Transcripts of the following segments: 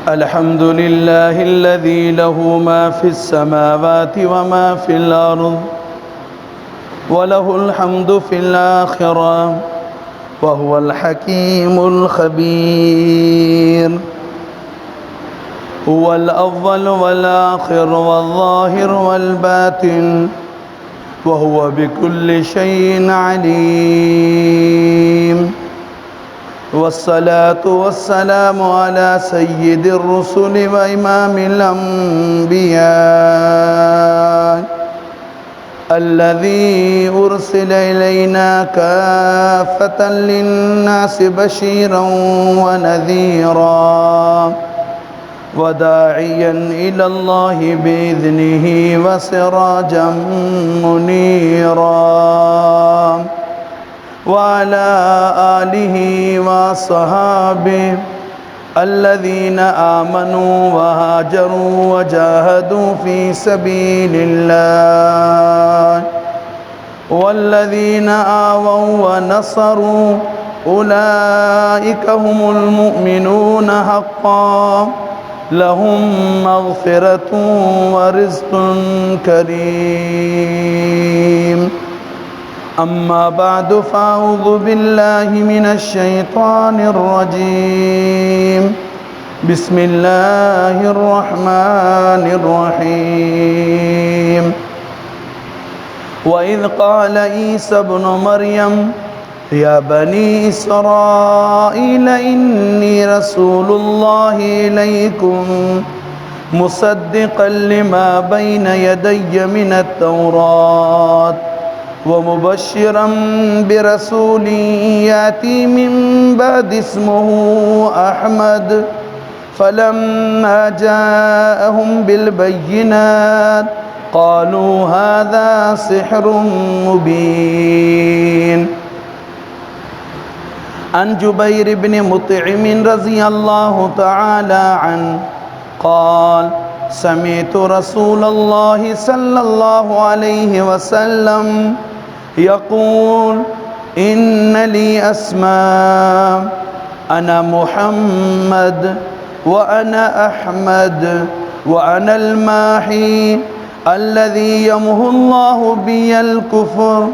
الحمد لله الذي له ما في السماوات وما في الأرض وله الحمد في الآخرة وهو الحكيم الخبير. هو الأول والآخر والظاهر والباطن وهو بكل شيء عليم. والصلاة والسلام على سيد الرسل وإمام الأنبياء الذي أرسل إلينا كافة للناس بشيرا ونذيرا وداعيا إلى الله بإذنه وسراجا منيرا. وعلى آله وصحابه الذين آمنوا وهاجروا وجاهدوا في سبيل الله والذين آووا ونصروا أولئك هم المؤمنون حقا لهم مغفرة ورزق كريم. أما بعد فأعوذ بالله من الشيطان الرجيم. بسم الله الرحمن الرحيم. وإذ قال عيسى ابن مريم يا بني إسرائيل إني رسول الله إليكم مصدقا لما بين يدي من التوراة ومبشرا برسول يأتي من بعد اسمه أحمد. فلما جاءهم بالبينات قالوا هذا سحر مبين. عن جبير بن مطعم رضي الله تعالى عنه قال سمعت رسول الله صلى الله عليه وسلم يقول إن لي أسماء أنا محمد وأنا أحمد وأنا الماحي الذي يمحو الله بي الكفر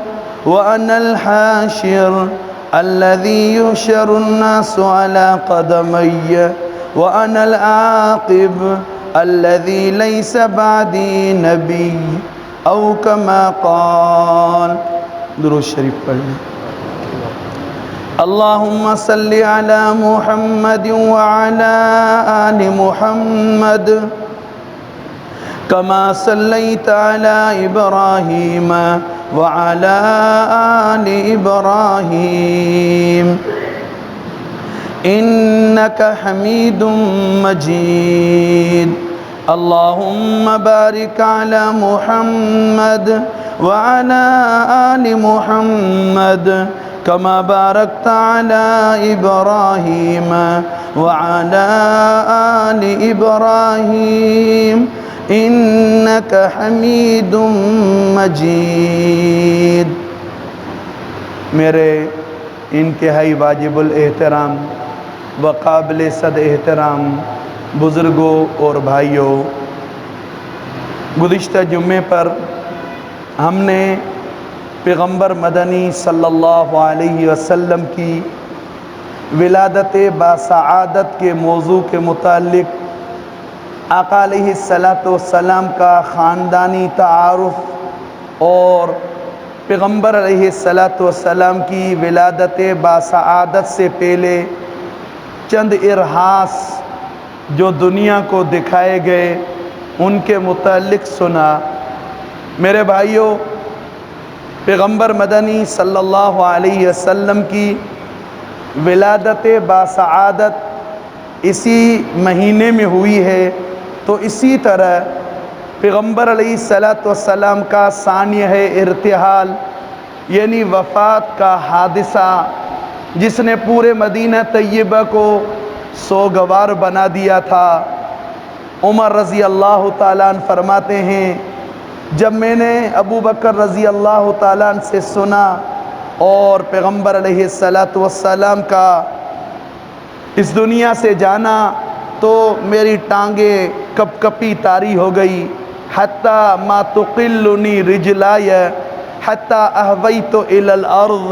وأنا الحاشر الذي يحشر الناس على قدمي وأنا العاقب الذي ليس بعدي نبي أو كما قال. درود شریف پڑھیں. اللهم صل على محمد وعلى آل محمد كما صليت على إبراهيم وعلى آل إبراهيم إنك حميد مجيد. اللهم بارك على محمد وعلى آل محمد كما باركت على إبراهيم وعلى آل إبراهيم إنك حميد مجيد. میرے انتہائی واجب الاحترام و قابل صد احترام بزرگوں اور بھائیوں، گزشتہ جمعے پر ہم نے پیغمبر مدنی صلی اللہ علیہ وسلم کی ولادت باسعادت کے موضوع کے متعلق آقا علیہ السلام کا خاندانی تعارف اور پیغمبر علیہ السلام کی ولادت باسعادت سے پہلے چند ارہاس جو دنیا کو دکھائے گئے ان کے متعلق سنا. میرے بھائیوں، پیغمبر مدنی صلی اللہ علیہ وسلم کی ولادت باسعادت اسی مہینے میں ہوئی ہے، تو اسی طرح پیغمبر علیہ السلام کا ثانیہ ارتحال یعنی وفات کا حادثہ جس نے پورے مدینہ طیبہ کو سوگوار بنا دیا تھا. عمر رضی اللہ تعالیٰ عنہ فرماتے ہیں جب میں نے ابو بکر رضی اللہ تعالیٰ عنہ سے سنا اور پیغمبر علیہ الصلاۃ والسلام کا اس دنیا سے جانا تو میری ٹانگیں کپ کپی طاری ہو گئی، حتیٰ ما تقلنی رجلای حتیٰ اہویت الی الارض،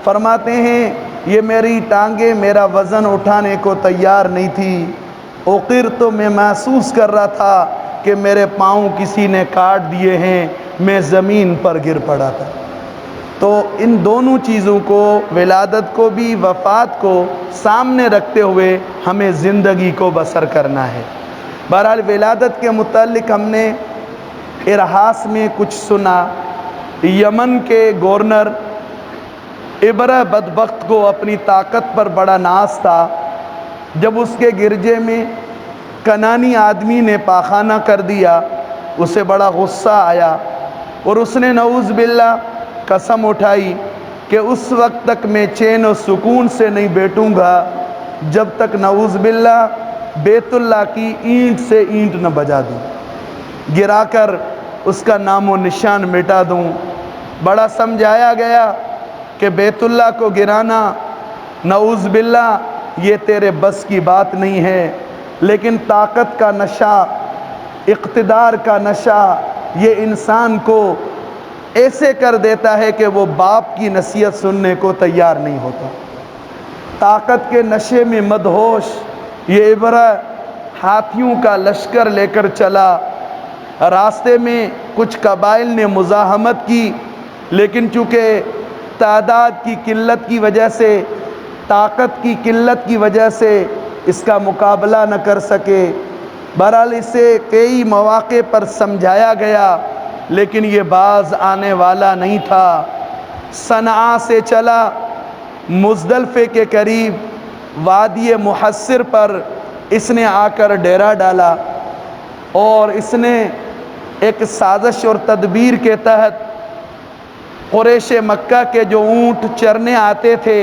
فرماتے ہیں یہ میری ٹانگیں میرا وزن اٹھانے کو تیار نہیں تھی، اوقر تو میں محسوس کر رہا تھا کہ میرے پاؤں کسی نے کاٹ دیے ہیں، میں زمین پر گر پڑا تھا۔ تو ان دونوں چیزوں کو، ولادت کو بھی وفات کو سامنے رکھتے ہوئے ہمیں زندگی کو بسر کرنا ہے۔ بہرحال ولادت کے متعلق ہم نے ارحاس میں کچھ سنا۔ یمن کے گورنر ابرہ بدبخت کو اپنی طاقت پر بڑا ناز تھا۔ جب اس کے گرجے میں کنانی آدمی نے پاخانہ کر دیا، اسے بڑا غصہ آیا اور اس نے نعوذ باللہ قسم اٹھائی کہ اس وقت تک میں چین و سکون سے نہیں بیٹھوں گا جب تک نعوذ باللہ بیت اللہ کی اینٹ سے اینٹ نہ بجا دوں، گرا کر اس کا نام و نشان مٹا دوں۔ بڑا سمجھایا گیا کہ بیت اللہ کو گرانا نعوذ باللہ یہ تیرے بس کی بات نہیں ہے، لیکن طاقت کا نشہ، اقتدار کا نشہ یہ انسان کو ایسے کر دیتا ہے کہ وہ باپ کی نصیحت سننے کو تیار نہیں ہوتا۔ طاقت کے نشے میں مدہوش یہ ابرہ ہاتھیوں کا لشکر لے کر چلا۔ راستے میں کچھ قبائل نے مزاحمت کی، لیکن چونکہ تعداد کی قلت کی وجہ سے، طاقت کی قلت کی وجہ سے اس کا مقابلہ نہ کر سکے۔ بہرحال اسے کئی مواقع پر سمجھایا گیا، لیکن یہ باز آنے والا نہیں تھا۔ صنعاء سے چلا، مزدلفے کے قریب وادی محصر پر اس نے آ کر ڈیرا ڈالا، اور اس نے ایک سازش اور تدبیر کے تحت قریش مکہ کے جو اونٹ چرنے آتے تھے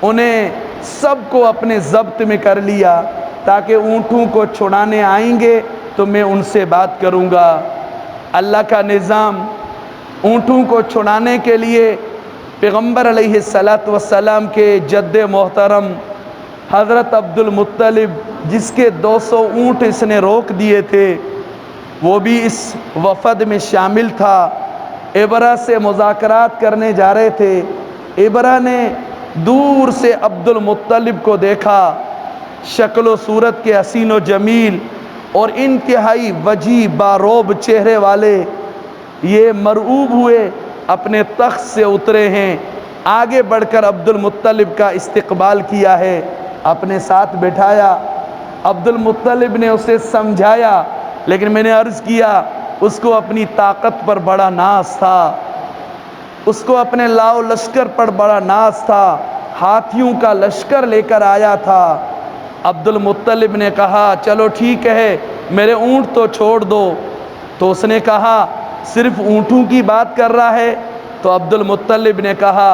انہیں سب کو اپنے ضبط میں کر لیا، تاکہ اونٹوں کو چھڑانے آئیں گے تو میں ان سے بات کروں گا۔ اللہ کا نظام، اونٹوں کو چھڑانے کے لیے پیغمبر علیہ السلام کے جد محترم حضرت عبد المطلب، جس کے 200 اونٹ اس نے روک دیے تھے، وہ بھی اس وفد میں شامل تھا۔ ابرہ سے مذاکرات کرنے جا رہے تھے۔ ابرہ نے دور سے عبد المطلب کو دیکھا، شکل و صورت کے حسین و جمیل اور انتہائی وجیح باروب چہرے والے، یہ مرعوب ہوئے اپنے تخت سے اترے ہیں، آگے بڑھ کر عبد المطلب کا استقبال کیا ہے، اپنے ساتھ بٹھایا۔ عبد المطلب نے اسے سمجھایا، لیکن میں نے عرض کیا اس کو اپنی طاقت پر بڑا ناز تھا، اس کو اپنے لاؤ لشکر پر بڑا ناز تھا، ہاتھیوں کا لشکر لے کر آیا تھا۔ عبد المطلب نے کہا چلو ٹھیک ہے، میرے اونٹ تو چھوڑ دو۔ تو اس نے کہا صرف اونٹوں کی بات کر رہا ہے؟ تو عبد المطلب نے کہا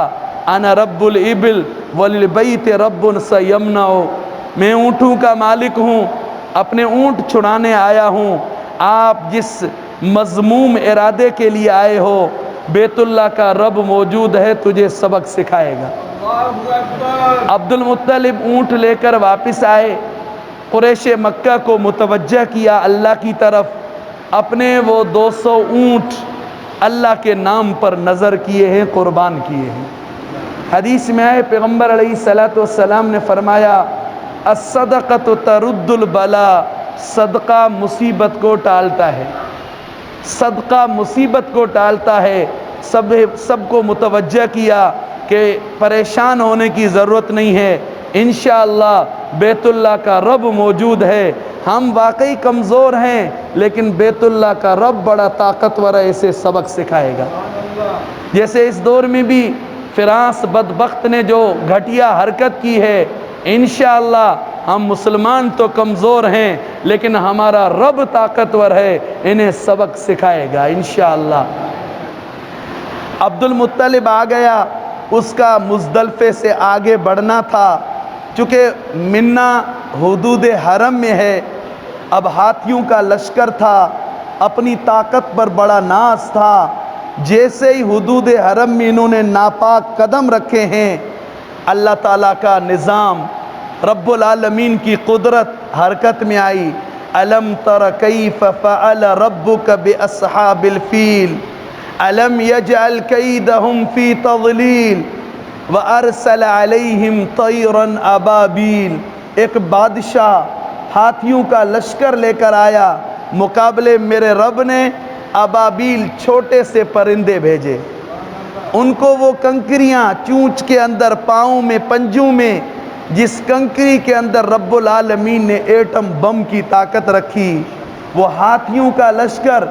انا رب الابل وللبیت رب سیمنع، میں اونٹوں کا مالک ہوں، اپنے اونٹ چھڑانے آیا ہوں، آپ جس مذموم ارادے کے لیے آئے ہو بیت اللہ کا رب موجود ہے، تجھے سبق سکھائے گا۔ عبد المطلب اونٹ لے کر واپس آئے، قریش مکہ کو متوجہ کیا اللہ کی طرف، اپنے وہ 200 اونٹ اللہ کے نام پر نظر کیے ہیں، قربان کیے ہیں۔ حدیث میں آئے پیغمبر علیہ السلام نے فرمایا الصدقۃ ترد البلاء، صدقہ مصیبت کو ٹالتا ہے، صدقہ مصیبت کو ٹالتا ہے۔ سب کو متوجہ کیا کہ پریشان ہونے کی ضرورت نہیں ہے، انشاءاللہ بیت اللہ کا رب موجود ہے۔ ہم واقعی کمزور ہیں، لیکن بیت اللہ کا رب بڑا طاقتور ہے، اسے سبق سکھائے گا۔ جیسے اس دور میں بھی فراس بدبخت نے جو گھٹیا حرکت کی ہے، انشاءاللہ ہم مسلمان تو کمزور ہیں، لیکن ہمارا رب طاقتور ہے، انہیں سبق سکھائے گا انشاءاللہ۔ عبد المطلب آ گیا، اس کا مزدلفے سے آگے بڑھنا تھا، چونکہ منا حدود حرم میں ہے۔ اب ہاتھیوں کا لشکر تھا، اپنی طاقت پر بڑا ناز تھا، جیسے ہی حدود حرم میں انہوں نے ناپاک قدم رکھے ہیں، اللہ تعالیٰ کا نظام، رب العالمین کی قدرت حرکت میں آئی۔ الم تر کیف فعل ربک باصحاب الفیل الم یجعل کیدہم فی تضلیل وارسل علیہم طیرا ابابیل۔ ایک بادشاہ ہاتھیوں کا لشکر لے کر آیا، مقابلے میرے رب نے ابابیل چھوٹے سے پرندے بھیجے، ان کو وہ کنکریاں چونچ کے اندر، پاؤں میں، پنجوں میں، جس کنکری کے اندر رب العالمین نے ایٹم بم کی طاقت رکھی، وہ ہاتھیوں کا لشکر،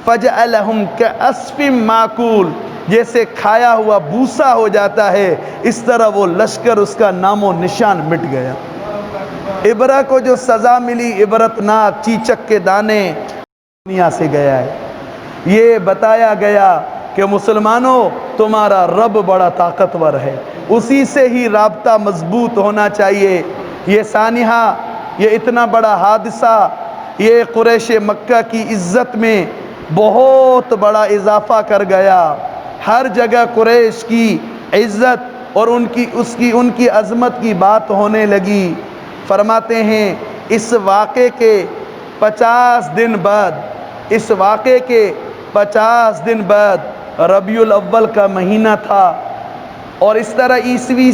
فجعلہم کعصف معکول، جیسے کھایا ہوا بھوسا ہو جاتا ہے، اس طرح وہ لشکر، اس کا نام و نشان مٹ گیا۔ ابرہ کو جو سزا ملی، عبرتناک چیچک کے دانے، دنیا سے گیا ہے۔ یہ بتایا گیا کہ مسلمانوں تمہارا رب بڑا طاقتور ہے، اسی سے ہی رابطہ مضبوط ہونا چاہیے۔ یہ سانحہ، یہ اتنا بڑا حادثہ، یہ قریش مکہ کی عزت میں بہت بڑا اضافہ کر گیا۔ ہر جگہ قریش کی عزت اور ان کی عظمت کی بات ہونے لگی۔ فرماتے ہیں اس واقعے کے 50 دن بعد، اس واقعے کے 50 دن بعد ربیع الاول کا مہینہ تھا، اور اس طرح عیسوی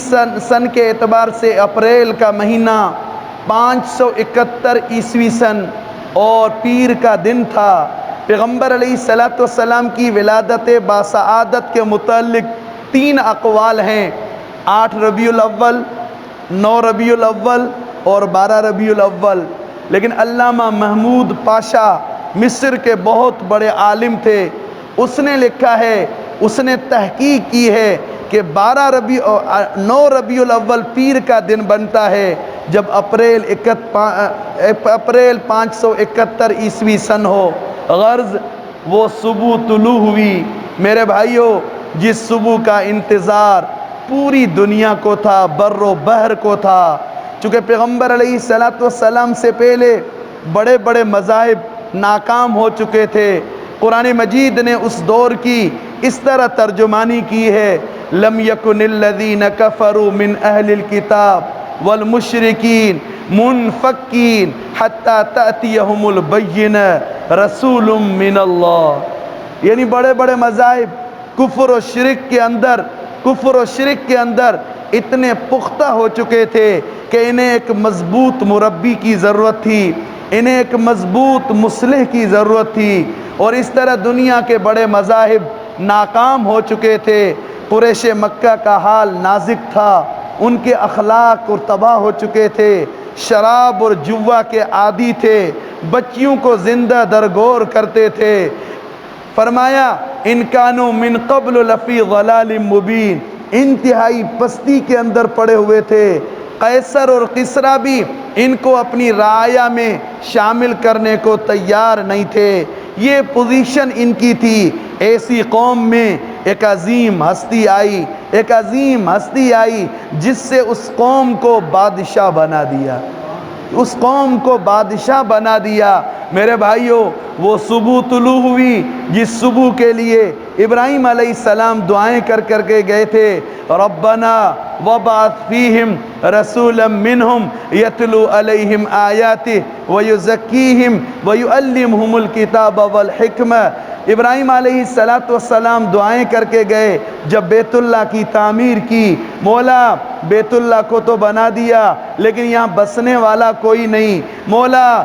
سن کے اعتبار سے اپریل کا مہینہ 571 عیسوی سن اور پیر کا دن تھا۔ پیغمبر علیہ السلام کی ولادت باسعادت کے متعلق 3 اقوال ہیں، 8 ربیع الاول، 9 ربیع الاول اور 12 ربیع الاول۔ لیکن علامہ محمود پاشا مصر کے بہت بڑے عالم تھے، اس نے لکھا ہے، اس نے تحقیق کی ہے کہ 9 ربیع الاول پیر کا دن بنتا ہے جب اپریل 571 عیسوی سن ہو۔ غرض وہ صبح طلوع ہوئی میرے بھائیوں، جس صبح کا انتظار پوری دنیا کو تھا، بر و بحر کو تھا۔ چونکہ پیغمبر علیہ السلام سے پہلے بڑے بڑے مذاہب ناکام ہو چکے تھے۔ قرآن مجید نے اس دور کی اس طرح ترجمانی کی ہے، لم یکن الذین کفروا من اہل الکتاب والمشرکین منفکین حتی تأتیہم البینہ رسول من اللہ۔ یعنی بڑے بڑے مذاہب کفر و شرک کے اندر اتنے پختہ ہو چکے تھے کہ انہیں ایک مضبوط مربی کی ضرورت تھی، انہیں ایک مضبوط مصلح کی ضرورت تھی، اور اس طرح دنیا کے بڑے مذاہب ناکام ہو چکے تھے۔ قریش مکہ کا حال نازک تھا، ان کے اخلاق اور تباہ ہو چکے تھے، شراب اور جوا کے عادی تھے، بچیوں کو زندہ درگور کرتے تھے۔ فرمایا ان کانوا من قبل لفی ضلال مبین، انتہائی پستی کے اندر پڑے ہوئے تھے۔ قیصر اور کسریٰ بھی ان کو اپنی رعایا میں شامل کرنے کو تیار نہیں تھے۔ یہ پوزیشن ان کی تھی۔ ایسی قوم میں ایک عظیم ہستی آئی جس سے اس قوم کو بادشاہ بنا دیا، میرے بھائیوں وہ صبح طلوع ہوئی جس صبح کے لیے ابراہیم علیہ السلام دعائیں کر کے گئے تھے، ربنا وبعث فیہم رسولا منہم یتلو علیہم آیاتہ ویزکیہم ویعلمہم الکتاب والحکمہ۔ ابراہیم علیہ السلام دعائیں کر کے گئے، جب بیت اللہ کی تعمیر کی، مولا بیت اللہ کو تو بنا دیا لیکن یہاں بسنے والا کوئی نہیں، مولا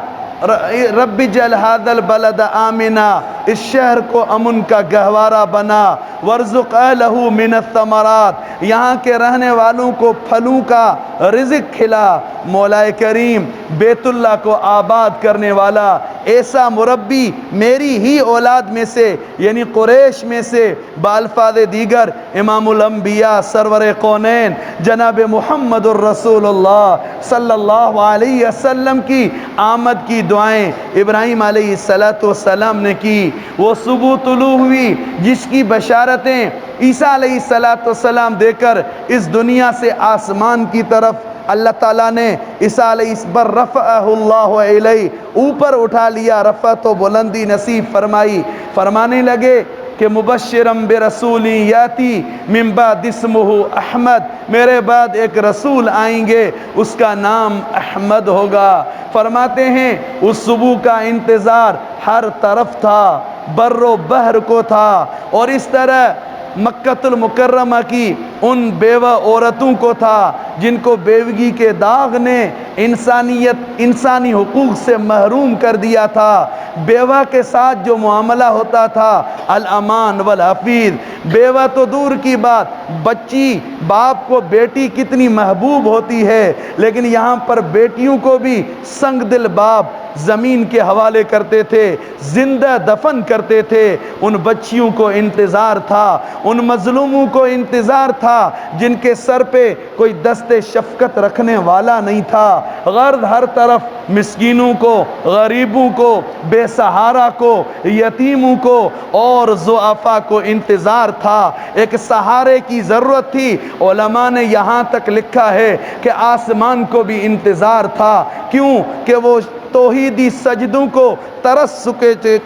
رب اجعل ھذا البلد آمنا، اس شہر کو امن کا گہوارہ بنا، وارزق اہلہ من الثمرات، یہاں کے رہنے والوں کو پھلوں کا رزق کھلا۔ مولا کریم بیت اللہ کو آباد کرنے والا ایسا مربی میری ہی اولاد میں سے یعنی قریش میں سے بالفاظ دیگر امام الانبیاء سرور کونین جناب محمد الرسول اللہ صلی اللہ علیہ وسلم کی آمد کی دعائیں ابراہیم علیہ السلام نے کی۔ وہ صبح طلوع ہوئی جس کی بشارتیں عیسیٰ علیہ السلام دے کر اس دنیا سے آسمان کی طرف اللہ تعالیٰ نے عیسیٰ علیہ پر رفعہ اللہ علیہ اوپر اٹھا لیا، رفعت و بلندی نصیب فرمائی۔ فرمانے لگے کہ مبشرم برسولی یاتی من بعد اسمہ احمد، میرے بعد ایک رسول آئیں گے، اس کا نام احمد ہوگا۔ فرماتے ہیں اس صبح کا انتظار ہر طرف تھا، بر و بحر کو تھا، اور اس طرح مکہ المکرمہ کی ان بیوہ عورتوں کو تھا جن کو بیوگی کے داغ نے انسانی حقوق سے محروم کر دیا تھا۔ بیوہ کے ساتھ جو معاملہ ہوتا تھا الامان والحفیظ، بیوہ تو دور کی بات، بچی باپ کو بیٹی کتنی محبوب ہوتی ہے، لیکن یہاں پر بیٹیوں کو بھی سنگ دل باپ زمین کے حوالے کرتے تھے، زندہ دفن کرتے تھے۔ ان بچیوں کو انتظار تھا، ان مظلوموں کو انتظار تھا جن کے سر پہ کوئی دست شفقت رکھنے والا نہیں تھا۔ غرض ہر طرف مسکینوں کو، غریبوں کو، بے سہارا کو، یتیموں کو اور ضعفاء کو انتظار تھا، ایک سہارے کی ضرورت تھی۔ علماء نے یہاں تک لکھا ہے کہ آسمان کو بھی انتظار تھا، کیوں کہ وہ توحیدی سجدوں کو ترس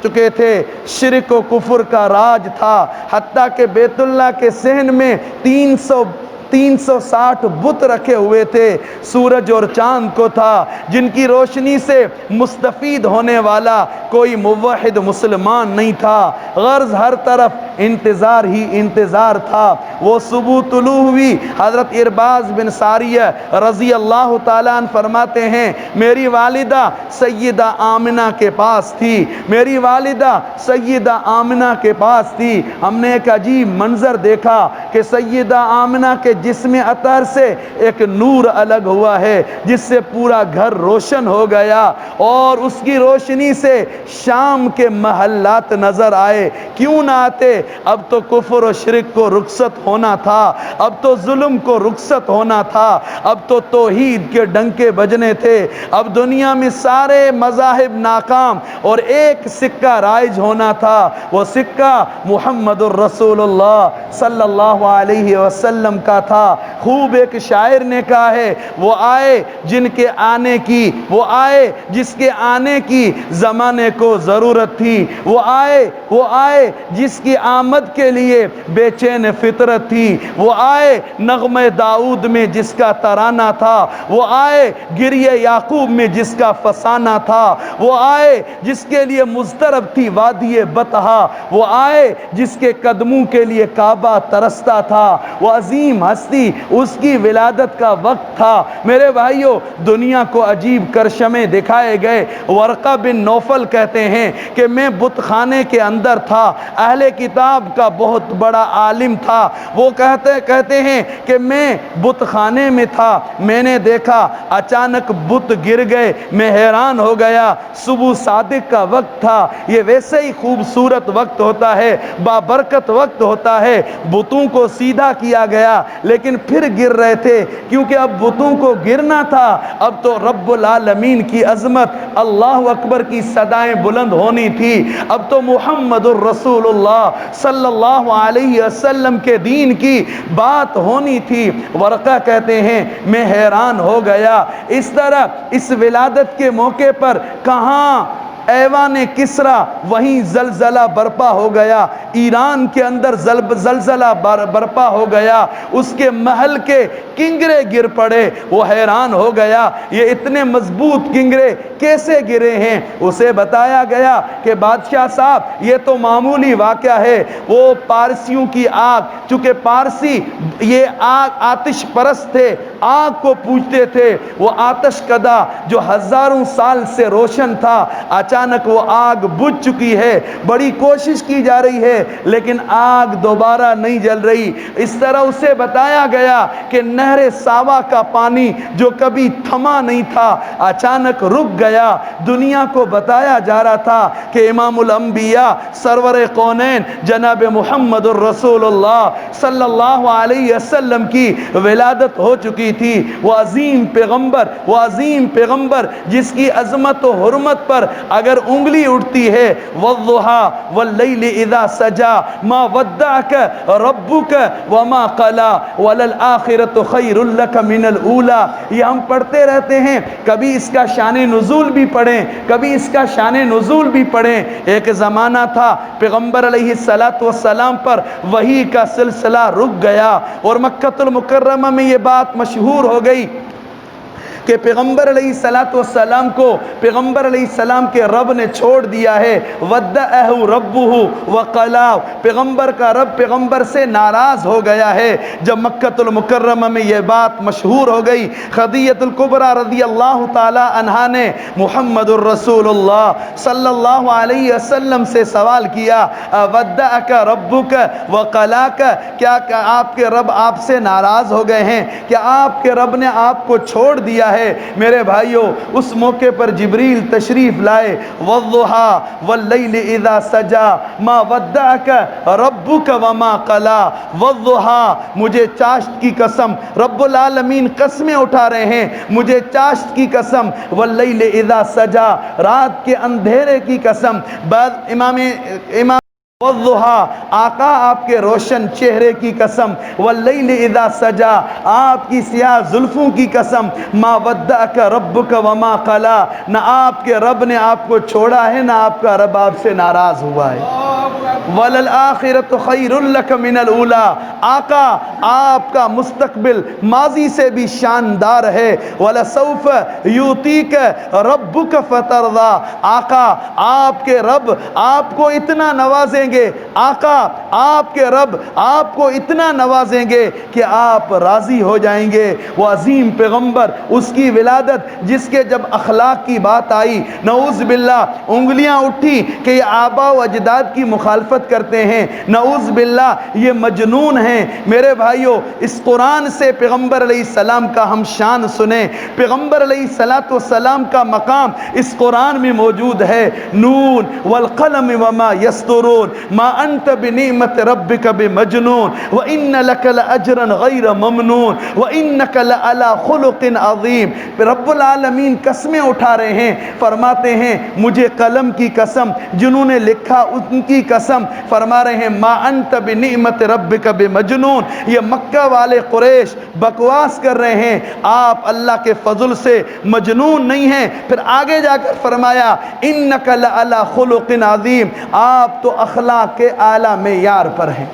چکے تھے، شرک و کفر کا راج تھا، حتیٰ کہ بیت اللہ کے صحن میں 360 بت رکھے ہوئے تھے، سورج اور چاند کو تھا جن کی روشنی سے مستفید ہونے والا کوئی موحد مسلمان نہیں تھا۔ غرض ہر طرف انتظار ہی انتظار تھا۔ وہ صبح طلوع ہوئی، حضرت ارباز بن ساریہ رضی اللہ تعالیٰ عنہ فرماتے ہیں میری والدہ سیدہ آمنہ کے پاس تھی، میری والدہ سیدہ آمنہ کے پاس تھی۔ ہم نے ایک عجیب منظر دیکھا کہ سیدہ آمنہ کے جسم اطہر سے ایک نور الگ ہوا ہے جس سے پورا گھر روشن ہو گیا، اور اس کی روشنی سے شام کے محلات نظر آئے۔ کیوں نہ آتے؟ اب تو کفر و شرک کو رخصت ہونا تھا، اب تو ظلم کو رخصت ہونا تھا، اب تو توحید کے ڈنکے بجنے تھے، اب دنیا میں سارے مذاہب ناکام اور ایک سکہ رائج ہونا تھا، وہ سکہ محمد الرسول اللہ صلی اللہ علیہ وسلم کا تھا۔ خوب ایک شاعر نے کہا ہے وہ آئے جن کے آنے کی، وہ آئے جس کے آنے کی زمانے کو ضرورت تھی، وہ آئے جس کی آمد کے لیے بے چین فطرت تھی، وہ آئے نغمہ داؤد میں جس کا ترانہ تھا، وہ آئے گریہ یعقوب میں جس کا فسانہ تھا، وہ آئے جس کے لیے مضطرب تھی وادی بطحا، وہ آئے جس کے قدموں کے لیے کعبہ ترستا تھا، وہ عظیم ہستی، اس کی ولادت کا وقت تھا۔ میرے بھائیوں، دنیا کو عجیب کرشمے دکھائے گئے۔ ورقہ بن نوفل کہتے ہیں کہ میں بت خانے کے اندر تھا، اہل کتاب کا بہت بڑا عالم تھا، وہ کہتے ہیں کہ میں بت خانے میں تھا، میں نے دیکھا اچانک بت گر گئے، میں حیران ہو گیا۔ صبح صادق کا وقت تھا، یہ ویسے ہی خوبصورت وقت ہوتا ہے، بابرکت وقت ہوتا ہے، بتوں کو سیدھا کیا گیا لیکن پھر گر رہے تھے، کیونکہ اب بتوں کو گرنا تھا، اب تو رب العالمین کی عظمت، اللہ اکبر کی صدائیں بلند ہونی تھی، اب تو محمد الرسول اللہ صلی اللہ علیہ وسلم کے دین کی بات ہونی تھی۔ ورقہ کہتے ہیں میں حیران ہو گیا، اس طرح اس ولادت کے موقع پر کہاں ایوان کسرا، وہیں زلزلہ برپا ہو گیا، ایران کے اندر زلزلہ برپا ہو گیا، اس کے محل کے کنگرے گر پڑے، وہ حیران ہو گیا یہ اتنے مضبوط کنگرے کیسے گرے ہیں۔ اسے بتایا گیا کہ بادشاہ صاحب یہ تو معمولی واقعہ ہے، وہ پارسیوں کی آگ، چونکہ پارسی یہ آتش پرست تھے، آگ کو پوجتے تھے، وہ آتش کدا جو ہزاروں سال سے روشن تھا اچانک وہ آگ بجھ چکی ہے، بڑی کوشش کی جا رہی ہے لیکن آگ دوبارہ نہیں جل رہی۔ اس طرح اسے بتایا گیا کہ نہر ساوا کا پانی جو کبھی تھما نہیں تھا اچانک رک گیا۔ دنیا کو بتایا جا رہا تھا کہ امام الانبیاء سرور کونین جناب محمد الرسول اللہ صلی اللہ علیہ وسلم کی ولادت ہو چکی تھی۔ وہ عظیم پیغمبر جس کی عظمت و حرمت پر اگر اگر انگلی اٹھتی ہے والضحا واللیل اذا سجا ما ودعک ربک وما قلا وللآخرۃ خیر لک من الاولی. یہ ہم پڑھتے رہتے ہیں، کبھی اس کا شان نزول بھی پڑھیں، کبھی اس کا شان نزول بھی پڑھیں. ایک زمانہ تھا پیغمبر علیہ السلام پر وحی کا سلسلہ رک گیا اور مکہ المکرمہ میں یہ بات مشہور ہو گئی کہ پیغمبر علیہ السلام کو پیغمبر علیہ السلام کے رب نے چھوڑ دیا ہے. ودعہ ربہ وقلا، پیغمبر کا رب پیغمبر سے ناراض ہو گیا ہے. جب مکہ المکرمہ میں یہ بات مشہور ہو گئی، خدیجہ الکبریٰ رضی اللہ تعالی عنہا نے محمد الرسول اللہ صلی اللہ علیہ وسلم سے سوال کیا، ودعک ربک وقلاک، کیا آپ کے رب آپ سے ناراض ہو گئے ہیں؟ کیا آپ کے رب نے آپ کو چھوڑ دیا ہے؟ میرے بھائیوں، اس موقع پر جبریل تشریف لائے. والضحا واللیل اذا سجا ما ودعک ربک وما قلا. والضحا، مجھے چاشت کی قسم، رب العالمین قسمیں اٹھا رہے ہیں، مجھے چاشت کی قسم، واللیل اذا سجا، رات کے اندھیرے کی قسم. بعد امام والضحا، آقا آپ کے روشن چہرے کی قسم، واللیل اذا سجا، آپ کی سیاہ زلفوں کی قسم، ما ودعک ربک وما قلا، نہ آپ کے رب نے آپ کو چھوڑا ہے، نہ آپ کا رب آپ سے ناراض ہوا ہے. وَلَلْآخِرَةُ خَيْرٌ لَكَ مِنَ الْأُولَى، آقا آپ کا مستقبل ماضی سے بھی شاندار ہے. وَلَسَوْفَ يُؤْتِيكَ رَبُّكَ فَتَرْضَى، آقا آپ کے رب آپ کو اتنا نوازیں گے، آقا آپ کے رب آپ کو اتنا نوازیں گے کہ آپ راضی ہو جائیں گے. وہ عظیم پیغمبر، اس کی ولادت جس کے جب اخلاق کی بات آئی، نعوذ باللہ انگلیاں اٹھی کہ یہ آبا و اجداد کی مخالفت کرتے ہیں، نعوذ باللہ یہ مجنون ہیں. میرے بھائیوں، اس قرآن سے پیغمبر علیہ السلام کا ہم شان سنیں. پیغمبر علیہ السلام کا مقام اس قرآن میں موجود ہے. نون والقلم وما یسطرون ما انت بنعمت ربک بمجنون وان لک لاجرا غیر ممنون وانک لعلی خلق عظیم. رب العالمین قسمیں اٹھا رہے ہیں، فرماتے ہیں مجھے قلم کی قسم، جنہوں نے لکھا ان کی قسم، فرما رہے ہیں ما انت بنعمت ربک بمجنون. یہ مکہ والے قریش بکواس کر رہے ہیں، آپ اللہ کے فضل سے مجنون نہیں ہیں. پھر آگے جا کر فرمایا انک لعلی خلق عظیم، آپ تو اخلاق کے اعلیٰ معیار پر ہیں،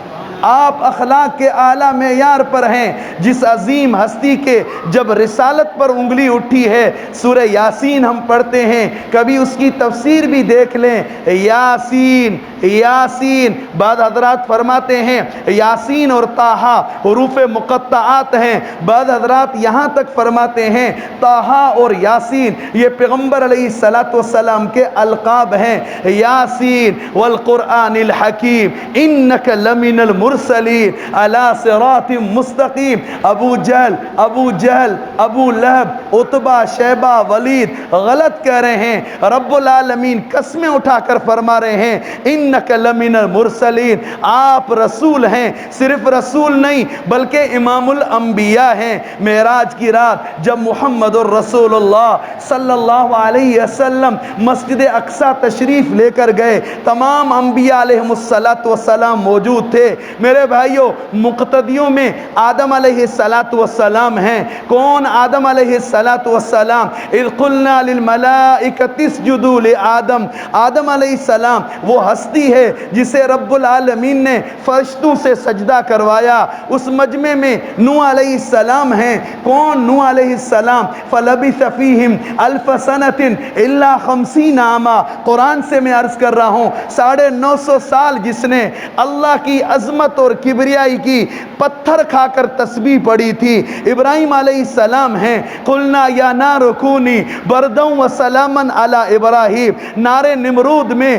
آپ اخلاق کے اعلیٰ معیار پر ہیں. جس عظیم ہستی کے جب رسالت پر انگلی اٹھی ہے، سورہ یاسین ہم پڑھتے ہیں، کبھی اس کی تفسیر بھی دیکھ لیں. یاسین یاسین، بعض حضرات فرماتے ہیں یاسین اور طٰہٰ حروف مقطعات ہیں، بعض حضرات یہاں تک فرماتے ہیں طٰہٰ اور یاسین یہ پیغمبر علیہ السلام کے القاب ہیں. یاسین والقرآن الحکیم انک لمن المرسلین علی صراط مستقیم. ابو جہل ابو لہب عتبہ شیبہ ولید غلط کہہ رہے ہیں. رب العالمین قسمیں اٹھا کر فرما رہے ہیں انک لمن المرسلین، آپ رسول ہیں، صرف رسول نہیں بلکہ امام الانبیاء ہیں. معراج کی رات جب محمد الرسول اللہ صلی اللہ علیہ وسلم مسجد اقصی تشریف لے کر گئے، تمام انبیاء علیہم السلام موجود تھے. میرے بھائیوں، مقتدیوں میں آدم علیہ السلام ہیں. کون آدم علیہ السلام؟ اذ قلنا للملائکۃ اسجدوا لآدم، آدم علیہ السلام وہ ہستی ہے جسے رب العالمین نے فرشتوں سے سجدہ کروایا. اس مجمع میں نوح علیہ السلام ہیں. کون نوح علیہ السلام؟ فلبث فیہم الف سنۃ الا 50 عاما. قرآن سے میں عرض کر رہا ہوں 950 سال جس نے اللہ کی عظمت اور کبریائی کی پتھر کھا کر تسبیح پڑھی تھی. ابراہیم علیہ السلام ہیں. قلنا یا نار کونی بردا و سلاما علی ابراہیم. نار نمرود میں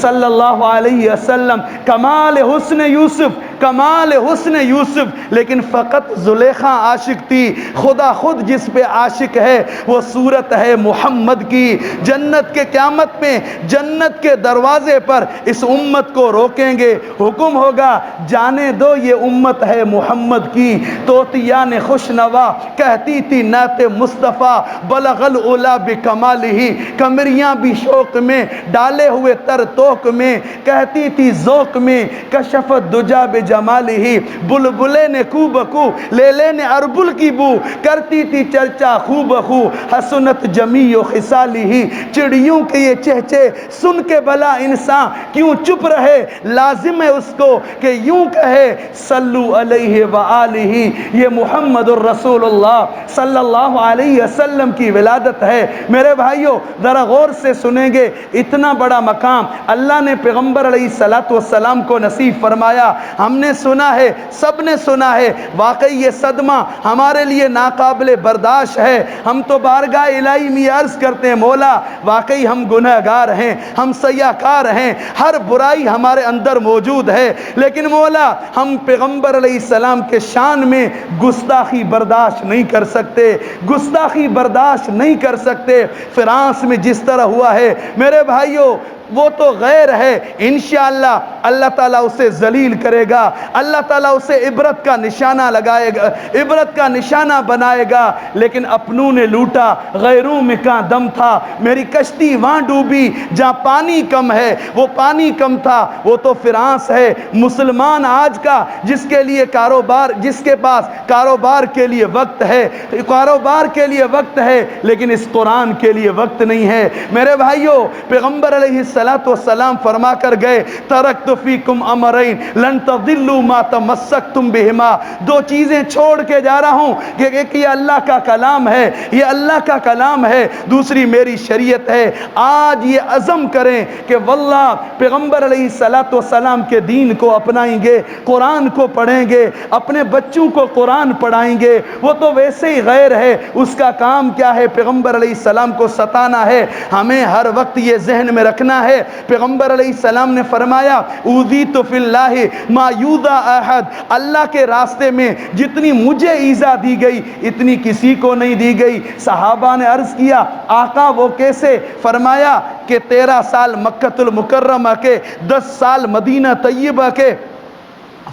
صلی اللہ علیہ وسلم، کمال حسن یوسف، کمال حسن یوسف، لیکن فقط زلیخا عاشق تھی، خدا خود جس پہ عاشق ہے وہ صورت ہے محمد کی۔ جنت کے قیامت میں جنت کے دروازے پر اس امت کو روکیں گے، حکم ہوگا جانے دو یہ امت ہے محمد کی۔ طوطیان خوشنوا کہتی تھی نعت مصطفیٰ، بلغ العلا بکمالہ، قمریاں بھی شوق میں ڈالے ہوئے تر توق میں کہتی تھی ذوق میں، کشفت دجا بجمالہ، بلبلے نے کو بکو لیلے نے اربل کی بو کرتی تھی چرچا خو بخو، حسنت جمیع خصالہ، چڑیوں کے یہ چہچے سن کے بھلا انسان کیوں چپ رہے، لازم ہے اس کو کہ یوں کہے صلو علیہ وآلہ۔ یہ محمد الرسول اللہ صلی اللہ علیہ وسلم کی ولادت ہے۔ میرے بھائیوں ذرا غور سے سنیں گے، اتنا بڑا مقام اللہ نے پیغمبر علیہ السلام کو نصیب فرمایا۔ ہم نے سنا ہے، سب نے سنا ہے، واقعی یہ صدمہ ہمارے لیے ناقابل برداشت ہے۔ ہم تو بارگاہ الہی میں عرض کرتے ہیں مولا واقعی ہم گنہگار ہیں، ہم سیاکار ہیں، ہر برائی ہمارے اندر موجود ہے، لیکن مولا ہم پیغمبر علیہ السلام کے شان میں گستاخی برداشت نہیں کر سکتے، گستاخی برداشت نہیں کر سکتے۔ فرانس میں جس طرح ہوا ہے میرے بھائیوں وہ تو غیر ہے، انشاءاللہ اللہ تعالیٰ اسے ذلیل کرے گا، اللہ تعالیٰ اسے عبرت کا نشانہ لگائے گا، عبرت کا نشانہ بنائے گا، لیکن اپنوں نے لوٹا غیروں میں کہاں دم تھا۔ میری کشتی وہاں ڈوبی جہاں پانی کم ہے، وہ پانی کم تھا، وہ تو فرانس ہے۔ مسلمان آج کا جس کے لیے کاروبار، جس کے پاس کاروبار کے لیے وقت ہے، کاروبار کے لیے وقت ہے، لیکن اس قرآن کے لیے وقت نہیں ہے۔ میرے بھائیوں پیغمبر علیہ السلام فرما کر گئے ترکت فیکم امرین لن تضلوا ما تمسکتم بہما، دو چیزیں چھوڑ کے جا رہا ہوں کہ ایک یہ اللہ کا کلام ہے، یہ اللہ کا کلام ہے، دوسری میری شریعت ہے۔ آج یہ عزم کریں کہ واللہ پیغمبر علیہ السلام کے دین کو اپنائیں گے، قرآن کو پڑھیں گے، اپنے بچوں کو قرآن پڑھائیں گے۔ وہ تو ویسے ہی غیر ہے، اس کا کام کیا ہے؟ پیغمبر علیہ السلام کو ستانا ہے۔ ہمیں ہر وقت یہ ذہن میں رکھنا ہے، پیغمبر علیہ السلام نے فرمایا اوذیت فی اللہ ما یوذی احد، اللہ کے راستے میں جتنی مجھے ایذا دی گئی اتنی کسی کو نہیں دی گئی۔ صحابہ نے عرض کیا آقا وہ کیسے؟ فرمایا کہ 13 سال مکہ المکرمہ کے، 10 سال مدینہ طیبہ کے،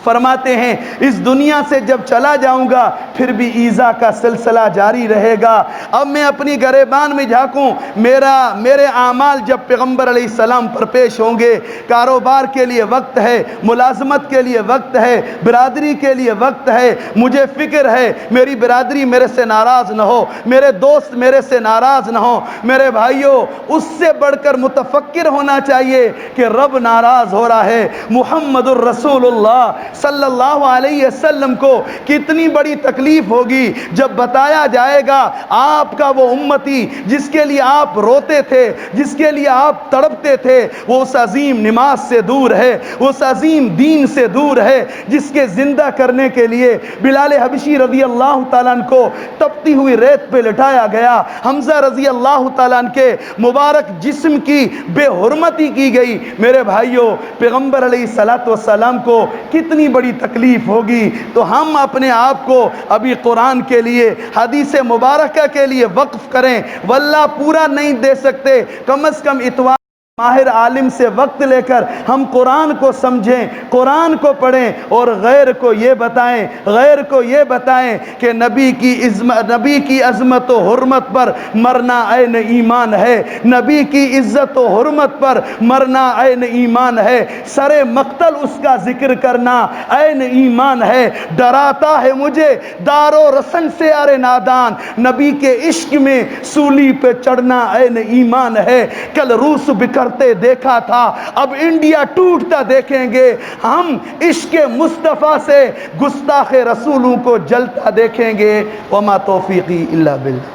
فرماتے ہیں اس دنیا سے جب چلا جاؤں گا پھر بھی ایذا کا سلسلہ جاری رہے گا۔ اب میں اپنی گریبان میں جھانکوں، میرے اعمال جب پیغمبر علیہ السلام پر پیش ہوں گے، کاروبار کے لیے وقت ہے، ملازمت کے لیے وقت ہے، برادری کے لیے وقت ہے، مجھے فکر ہے میری برادری میرے سے ناراض نہ ہو، میرے دوست میرے سے ناراض نہ ہو۔ میرے بھائیوں اس سے بڑھ کر متفکر ہونا چاہیے کہ رب ناراض ہو رہا ہے۔ محمد الرسول اللہ صلی اللہ علیہ وسلم کو کتنی بڑی تکلیف ہوگی جب بتایا جائے گا آپ کا وہ امتی جس کے لیے آپ روتے تھے، جس کے لیے آپ تڑپتے تھے، وہ اس عظیم نماز سے دور ہے، اس عظیم دین سے دور ہے جس کے زندہ کرنے کے لیے بلال حبشی رضی اللہ تعالیٰ عنہ کو تپتی ہوئی ریت پہ لٹایا گیا، حمزہ رضی اللہ تعالیٰ عنہ کے مبارک جسم کی بے حرمتی کی گئی۔ میرے بھائیوں پیغمبر علیہ السلام کو کتنی بڑی تکلیف ہوگی، تو ہم اپنے آپ کو ابھی قرآن کے لیے، حدیث مبارکہ کے لیے وقف کریں۔ واللہ پورا نہیں دے سکتے، کم از کم اتوار ماہر عالم سے وقت لے کر ہم قرآن کو سمجھیں، قرآن کو پڑھیں، اور غیر کو یہ بتائیں کہ نبی کی عظمت و حرمت پر مرنا عین ایمان ہے، نبی کی عزت و حرمت پر مرنا عین ایمان ہے، سر مقتل اس کا ذکر کرنا عین ایمان ہے۔ ڈراتا ہے مجھے دار و رسن سے ارے نادان، نبی کے عشق میں سولی پہ چڑھنا عین ایمان ہے۔ کل روس کرتے دیکھا تھا، اب انڈیا ٹوٹتا دیکھیں گے، ہم عشق مصطفیٰ سے گستاخ رسولوں کو جلتا دیکھیں گے۔ وما توفیقی الا باللہ۔